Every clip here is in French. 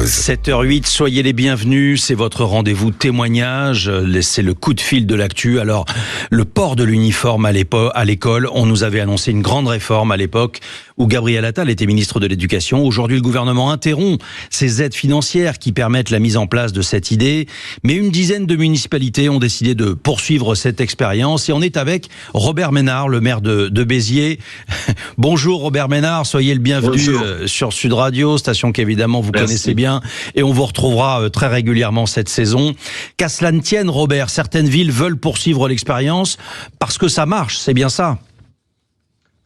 7h08, soyez les bienvenus, c'est votre rendez-vous témoignage, c'est le coup de fil de l'actu. Alors, le port de l'uniforme à l'école, on nous avait annoncé une grande réforme à l'époque où Gabriel Attal était ministre de l'Éducation. Aujourd'hui, le gouvernement interrompt ces aides financières qui permettent la mise en place de cette idée. Mais une dizaine de municipalités ont décidé de poursuivre cette expérience. Et on est avec Robert Ménard, le maire de Béziers. Bonjour Robert Ménard, soyez le bienvenu sur Sud Radio, station qu'évidemment vous connaissez bien. Et on vous retrouvera très régulièrement cette saison. Qu'à cela ne tienne, Robert, certaines villes veulent poursuivre l'expérience parce que ça marche, c'est bien ça?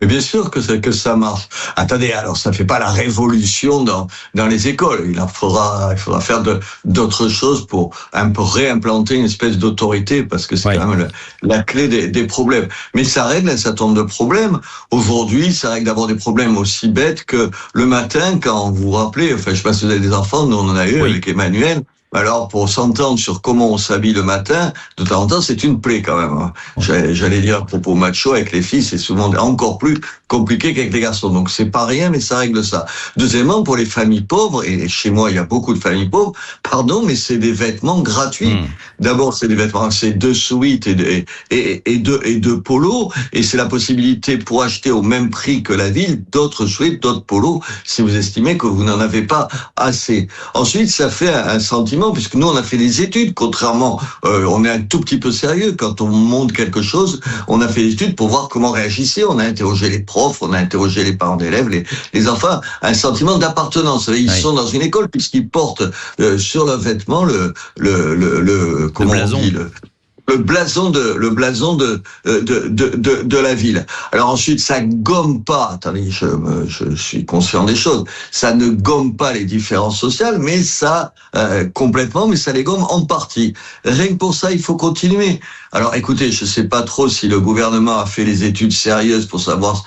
Mais bien sûr que ça marche. Attendez, alors ça fait pas la révolution dans les écoles. Il faudra faire d'autres choses pour un peu réimplanter une espèce d'autorité, parce que c'est quand même la clé des problèmes. Mais ça règle un certain nombre de problèmes. Aujourd'hui, ça règle d'abord des problèmes aussi bêtes que le matin, quand vous vous rappelez, enfin je sais pas si vous avez des enfants, nous on en a eu avec Emmanuel. Alors, pour s'entendre sur comment on s'habille le matin, de temps en temps, c'est une plaie quand même. J'allais dire à propos macho, avec les filles, c'est souvent encore plus compliqué qu'avec les garçons. Donc, c'est pas rien, mais ça règle ça. Deuxièmement, pour les familles pauvres, et chez moi, il y a beaucoup de familles pauvres, mais c'est des vêtements gratuits. D'abord, c'est des vêtements, c'est 2 sweats et deux polos, et c'est la possibilité pour acheter au même prix que la ville, d'autres sweats, d'autres polos, si vous estimez que vous n'en avez pas assez. Ensuite, ça fait un sentiment, puisque nous on a fait des études, contrairement, on est un tout petit peu sérieux quand on montre quelque chose, on a fait des études pour voir comment réagissaient, on a interrogé les profs, on a interrogé les parents d'élèves, les enfants, un sentiment d'appartenance. Ils sont dans une école puisqu'ils portent sur leur vêtement le blason de la ville. Alors ensuite, ça gomme pas. Attendez, je suis conscient des choses. Ça ne gomme pas les différences sociales, mais ça complètement, mais ça les gomme en partie. Rien que pour ça, il faut continuer. Alors écoutez, je sais pas trop si le gouvernement a fait les études sérieuses pour savoir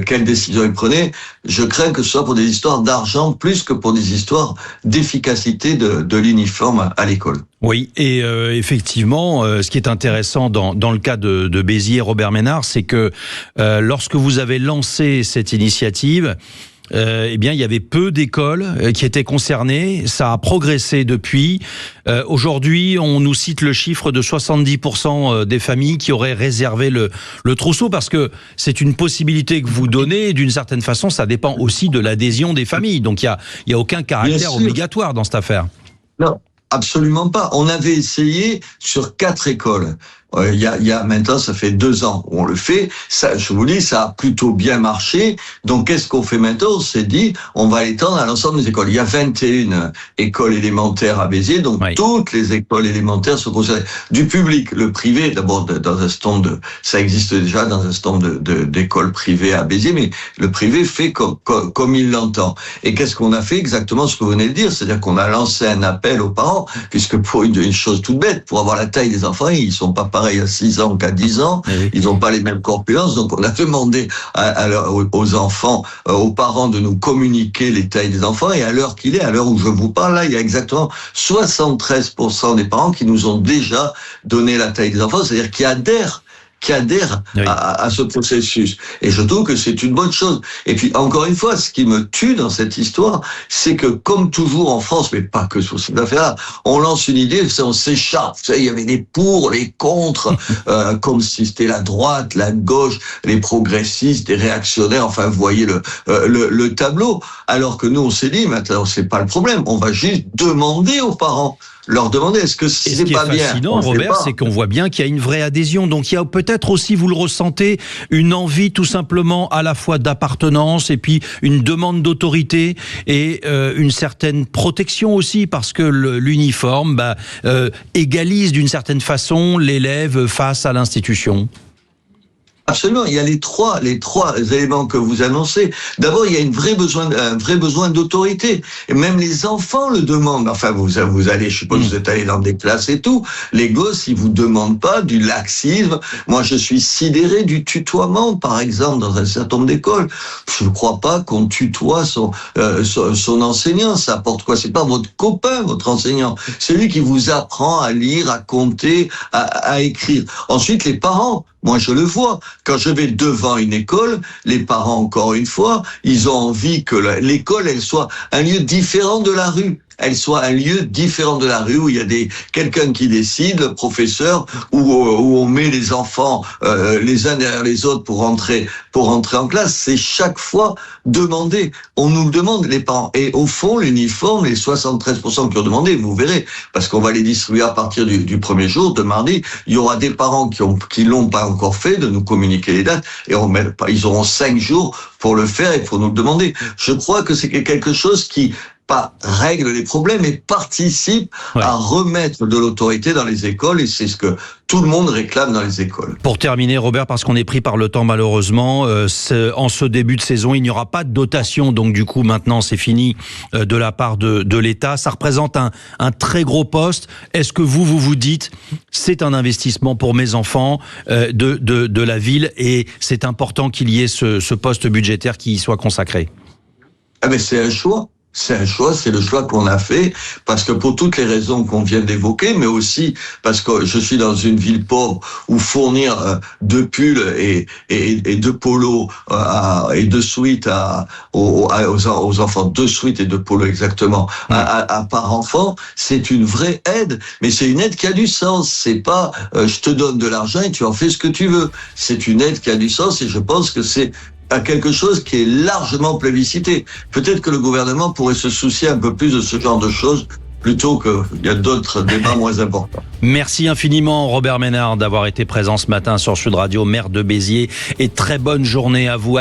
quelle décision il prenait. Je crains que ce soit pour des histoires d'argent plus que pour des histoires d'efficacité de l'uniforme à l'école. Oui, et effectivement, ce qui est intéressant dans le cas de Béziers, Robert Ménard, c'est que lorsque vous avez lancé cette initiative, eh bien, il y avait peu d'écoles qui étaient concernées. Ça a progressé depuis. Aujourd'hui, on nous cite le chiffre de 70% des familles qui auraient réservé le trousseau, parce que c'est une possibilité que vous donnez. Et d'une certaine façon, ça dépend aussi de l'adhésion des familles. Donc, il y a aucun caractère obligatoire dans cette affaire. Non. Absolument pas. On avait essayé sur 4 écoles. Il y a maintenant, ça fait 2 ans où on le fait. Ça, je vous dis, ça a plutôt bien marché. Donc, qu'est-ce qu'on fait maintenant? On s'est dit, on va l'étendre à l'ensemble des écoles. Il y a 21 écoles élémentaires à Béziers, donc toutes les écoles élémentaires sont concernées. Du public, le privé, d'abord dans un certain nombre ça existe déjà dans un certain nombre d'écoles privées à Béziers, mais le privé fait comme il l'entend. Et qu'est-ce qu'on a fait? Exactement ce que vous venez de dire, c'est-à-dire qu'on a lancé un appel aux parents, puisque pour une chose toute bête, pour avoir la taille des enfants, ils sont pas pareils à 6 ans qu'à 10 ans, ils n'ont pas les mêmes corpulences, donc on a demandé aux enfants, aux parents de nous communiquer les tailles des enfants, et à l'heure qu'il est, à l'heure où je vous parle, là, il y a exactement 73% des parents qui nous ont déjà donné la taille des enfants, c'est-à-dire qui adhèrent à ce processus. Et je trouve que c'est une bonne chose. Et puis, encore une fois, ce qui me tue dans cette histoire, c'est que, comme toujours en France, mais pas que sur cette affaire-là, on lance une idée, on s'écharpe. Vous savez, il y avait des pour, les contre, comme si c'était la droite, la gauche, les progressistes, les réactionnaires, enfin, vous voyez le tableau. Alors que nous, on s'est dit, maintenant, c'est pas le problème. On va juste demander aux parents, leur demander est-ce que c'est pas bien. Ce qui est fascinant, Robert, c'est qu'on voit bien qu'il y a une vraie adhésion. Donc il y a peut-être aussi, vous le ressentez, une envie tout simplement à la fois d'appartenance et puis une demande d'autorité et une certaine protection aussi, parce que l'uniforme égalise d'une certaine façon l'élève face à l'institution. Absolument, il y a les trois éléments que vous annoncez. D'abord, il y a un vrai besoin d'autorité. Et même les enfants le demandent. Enfin, vous allez, je suppose, vous êtes allé dans des classes et tout. Les gosses, ils vous demandent pas du laxisme. Moi, je suis sidéré du tutoiement, par exemple, dans un certain nombre d'écoles. Je ne crois pas qu'on tutoie son enseignant. Ça apporte quoi? C'est pas votre copain, votre enseignant. C'est lui qui vous apprend à lire, à compter, à écrire. Ensuite, les parents. Moi, je le vois. Quand je vais devant une école, les parents, encore une fois, ils ont envie que l'école, elle soit un lieu différent de la rue. elle soit un lieu différent de la rue où il y a quelqu'un qui décide, le professeur, où on met les enfants les uns derrière les autres pour rentrer en classe. C'est chaque fois demandé. On nous le demande, les parents. Et au fond, l'uniforme, les 73% qui ont demandé, vous verrez, parce qu'on va les distribuer à partir du premier jour, de mardi, il y aura des parents qui l'ont pas encore fait, de nous communiquer les dates, et ils auront 5 jours pour le faire et pour nous le demander. Je crois que c'est quelque chose qui pas règle les problèmes, mais participe à remettre de l'autorité dans les écoles, et c'est ce que tout le monde réclame dans les écoles. Pour terminer, Robert, parce qu'on est pris par le temps malheureusement, en ce début de saison, il n'y aura pas de dotation, donc du coup maintenant c'est fini de la part de l'État. Ça représente un très gros poste. Est-ce que vous dites, c'est un investissement pour mes enfants de la ville, et c'est important qu'il y ait ce poste budgétaire qui y soit consacré? Ah mais c'est un choix. C'est le choix qu'on a fait, parce que pour toutes les raisons qu'on vient d'évoquer, mais aussi parce que je suis dans une ville pauvre où fournir 2 pulls et 2 polos et 2 sweats aux enfants, 2 sweats et 2 polos exactement, par enfant, c'est une vraie aide, mais c'est une aide qui a du sens. C'est pas je te donne de l'argent et tu en fais ce que tu veux. C'est une aide qui a du sens, et je pense que c'est à quelque chose qui est largement plébiscité. Peut-être que le gouvernement pourrait se soucier un peu plus de ce genre de choses, plutôt qu'il y a d'autres débats moins importants. Merci infiniment, Robert Ménard, d'avoir été présent ce matin sur Sud Radio, maire de Béziers, et très bonne journée à vous.